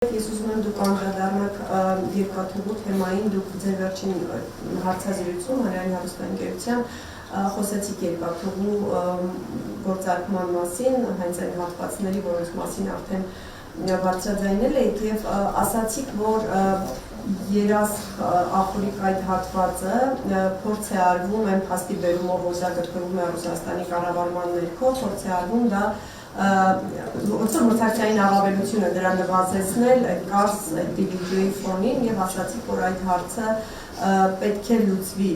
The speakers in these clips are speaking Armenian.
Ես ուզում եմ դուք անդրադառնաք երկաթուղու թեմային, դուք ձեր վերջին հարցազրույցում Հանրային հեռուստաընկերության խոսեցիք երկաթուղու գործարկման մասին, հենց այն հատվածների, որոնց մասին արդեն բարձրաձայնել եք եւ ասացիք, որ երասխ աղբորիկ այդ հատվածը փորձ է արվում այն փաստի բերումով, որ դա գտնվում է Ռուսաստանի կառավարման ներքո, փորձ է արվում դա մրցակցային առավելությունը դրա նվազեցնել կարս դիվիդեոյի ֆոնին եւ ասացիք, որ այդ հարցը պետք է լուծվի։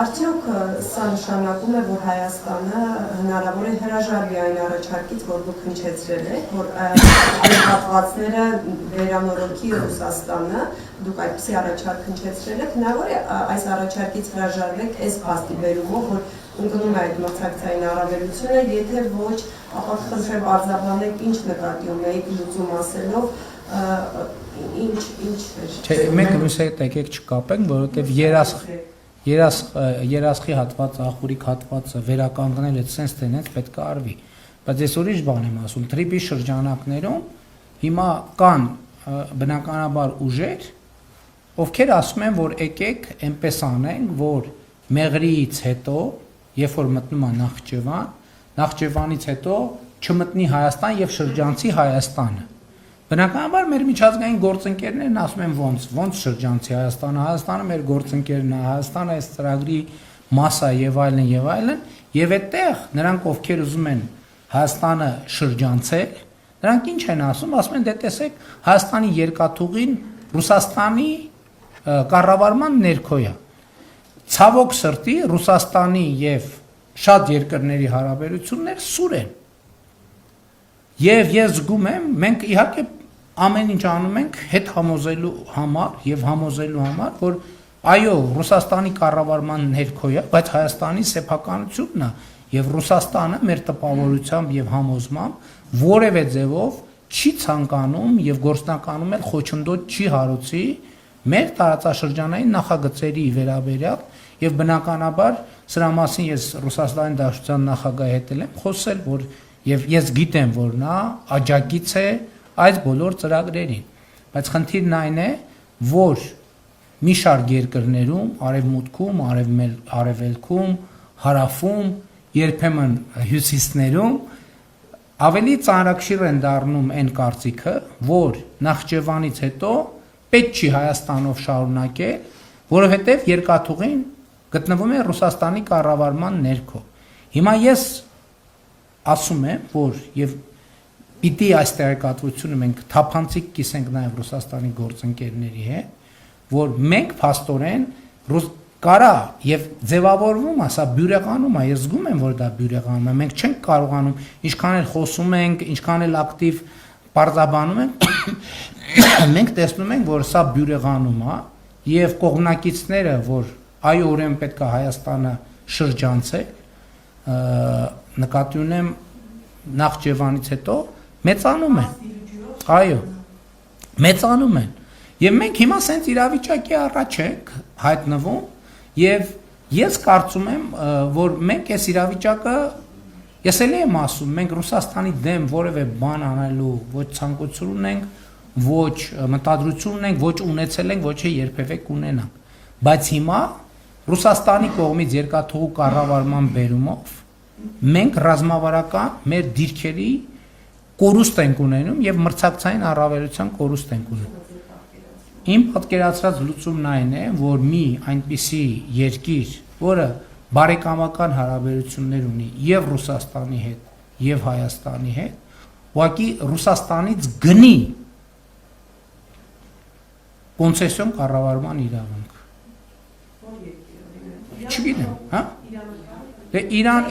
Արդյոք սա նշանակում է, որ Հայաստանը հնարավոր է հրաժարվի այն առաջարկից, որ դուք հնչեցրել եք, որ այդ հատվածները վերանորոգի Ռուսաստանը, դուք այդպիսի առաջարկ հնչեցրել եք, հնարավոր է այս առաջարկից հրաժարվեք այս փաստի բերումով, որ ընկնում է այդ մրցակցային առավելությունը, եթե ոչ, ապա խնդրեմ արձագանեք ինչ նկատի ունեիք լուծում ասելով, ինչ էր։ Չէ, մենք լույս հետ եկեք չկապենք, որովհետև երասխի հատված, աղբորիկ հատվածը վերականգնել այդ sense տենից պետք է արվի։ Բայց ես ուրիշ բան եմ ասում, թրիպի շրջանակներում հիմա կան բնականաբար ուժեր, ովքեր ասում են, որ եկեք այնպես անենք, որ Մեղրիից հետո, երբ որ մտնում է Նախճեվանից հետո չմտնի Հայաստան եւ շրջանցի Հայաստանը։ Բնականաբար մեր միջազգային գործընկերներն ասում են ոնց շրջանցի Հայաստանը մեր գործընկերն է, Հայաստանը այս ծրագրի մաս է եւ այլն, եւ այդտեղ նրանք ովքեր ուզում են Հայաստանը շրջանցել, նրանք ինչ են ասում են դե տեսեք Հայաստանի երկաթուղին Ռուսաստանի կառավարման ներքո է։ Ցավոք սրտի Ռուսաստանի եւ շատ երկրների հարաբերություններ սուր են։ Եվ ես զգում եմ, մենք իհարկե ամեն ինչ անում ենք հետ համոզելու համար, որ այո, Ռուսաստանի կառավարման ներքո է, բայց Հայաստանի սեփականությունն է եւ Ռուսաստանը մեր տպավորությամբ եւ համոզմամբ որևէ ձևով չի ցանկանում եւ գործնականում էլ խոչընդոտ չի հարուցի մեր տարածաշրջանային նախագծերի վերաբերյալ եւ բնականաբար սրա մասին ես Ռուսաստանի Դաշնության նախագահի հետ եմ խոսել, որ եւ ես գիտեմ, որ նա աջակից է այս բոլոր ծրագրերին, բայց խնդիրն այն է, որ մի շարք երկրներում, արևմուտքում, արևելքում, հարավում, երբեմն հյուսիսներում ավելի ծանրակշիռ են դառնում այն կարծիքը, որ Նախճեվանից հետո պետք չի Հայաստանով շարունակել, որովհետև երկաթուղին գտնվում է Ռուսաստանի կառավարման ներքո։ Հիմա ես ասում եմ, որ եւ պիտի այս տեղեկատվությունը մենք թափանցիկ կիսենք նաեւ Ռուսաստանի գործընկերների հետ, որ մենք փաստորեն կարա եւ ձևավորվում է, սա բյուրեղանում է, ես զգում եմ, որ դա բյուրեղանում է, մենք չենք կարողանում, ինչքան էլ խոսում ենք, ինչքան էլ ակտիվ պարզաբանում ենք, մենք տեսնում ենք, որ սա բյուրեղանում է եւ կողմնակիցները, որ այո, ուրեմն պետք է Հայաստանը շրջանցել, նկատի ունեմ Նախճեվանից հետո մեծանում են։ Այո, մեծանում են։ Եվ մենք հիմա սենց իրավիճակի առաջ ենք հայտնվում եւ ես կարծում եմ, որ մենք այս իրավիճակը ես էլ եմ ասում, մենք Ռուսաստանի դեմ որևէ բան անելու ոչ ցանկություն ունենք, ոչ մտադրություն ունենք, ոչ ունեցել ենք, ոչ երբևէ կունենանք։ Բայց հիմա Ռուսաստանի կողմից երկաթուղու կառավարման բերումով մենք ռազմավարական մեր դիրքերի կորուստ ենք ունենում եւ մրցակցային առավելության կորուստ ենք ունենում։ Իմ պատկերացրած լուծումն այն է, որ մի այնպիսի երկիր, որը բարեկամական հարաբերություններ ունի եւ Ռուսաստանի հետ, եւ Հայաստանի հետ, ուղղակի Ռուսաստանից գնի կոնցեսիոն կառավարման իրավունք։ Չգիտեմ, հա? Դե Իրան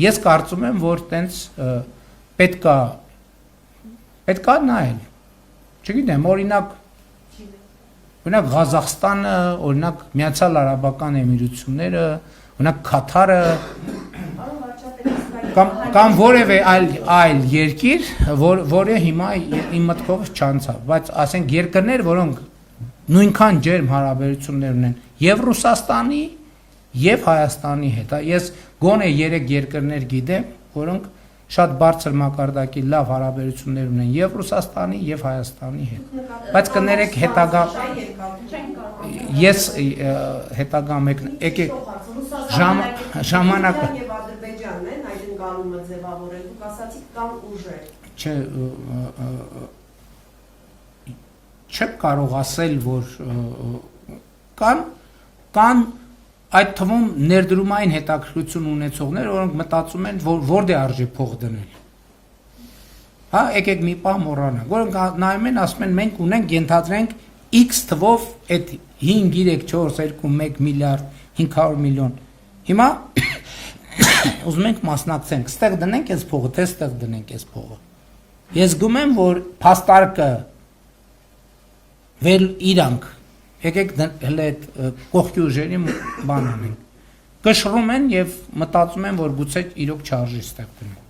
ես կարծում եմ, որ տենց պետքա նայել։ Չգիտեմ, օրինակ Ղազախստանը, օրինակ Միացյալ Արաբական Էմիրությունները, օրինակ Քաթարը կամ որևէ այլ երկիր, որը հիմա իմ մտքով չանցավ, բայց ասենք երկրներ, որոնք նույնքան ջերմ հարաբերություններ ունեն եւ Ռուսաստանի եւ Հայաստանի հետ։ Ես գոնե 3 երկրներ գիտեմ, որոնք շատ բարձր մակարդակի լավ հարաբերություններ ունեն եւ Ռուսաստանի եւ Հայաստանի հետ։ Բայց կներեք հետագա ես հետագա եկեք ժամանակը եւ Ադրբեջանն են այդ ընկալումը ձևավորել, դուք ասացիք կան ուժեր։ Չեմ կարող ասել, որ կան այդ թվում ներդրումային հետաքրքրություն ունեցողներ, որոնք մտածում են, որ որտե արժի փող դնել։ Հա, եկեք մի պահ մոռանանք, որոնք նայում են, ասում են, մենք ունենք, ենթադրենք X թվով այդ 5, 3, 4, 2, 1 միլիարդ 500 միլիոն։ Հիմա ուզում ենք մասնակցենք, ստեղ դնենք այս փողը, թե ստեղ դնենք այս փողը։ Ես գում եմ, որ փաստարկը վել իրանք եկեք հələ այդ կողքի ուժերի բան անենք։ Կշռում են եւ մտածում են, որ գուցե իրոք չարժի ստեղ դնել։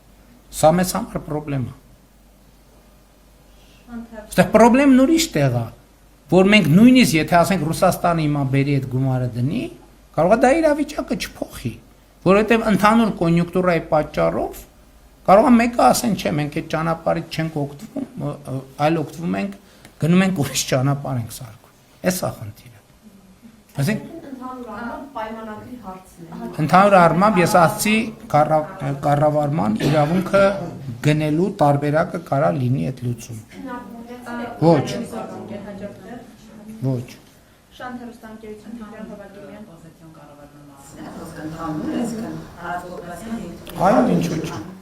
Սա մեծ համար խնդրեմ է։ Այստեղ խնդրեմն ուրիշ տեղ է, որ մենք նույնիսկ եթե ասենք Ռուսաստանը հիմա բերի այդ գումարը դնի, կարող է դա իրավիճակը չփոխի, որովհետեւ ընդհանուր կոնյունկտուրայի պատճառով կարող է մեկը ասեն, չէ, մենք այդ ճանապարհից չենք օգտվում, այլ օգտվում ենք, գնում ենք ուրիշ ճանապարհ ենք սարքում։ Էս է խնդիրը։ Այսինքն ընդհանուր առմամբ պայմանագրի հարցն է։ Ընդհանուր առմամբ ես ասացի կառավարման իրավունքը գնելու տարբերակը կարա լինի այդ լուծում։ Ոչ։ Ոչ։ Շանթ հեռուստաընկերություն Տիգրան Բաբակելյան։ Այո, ինչու՞ չէ։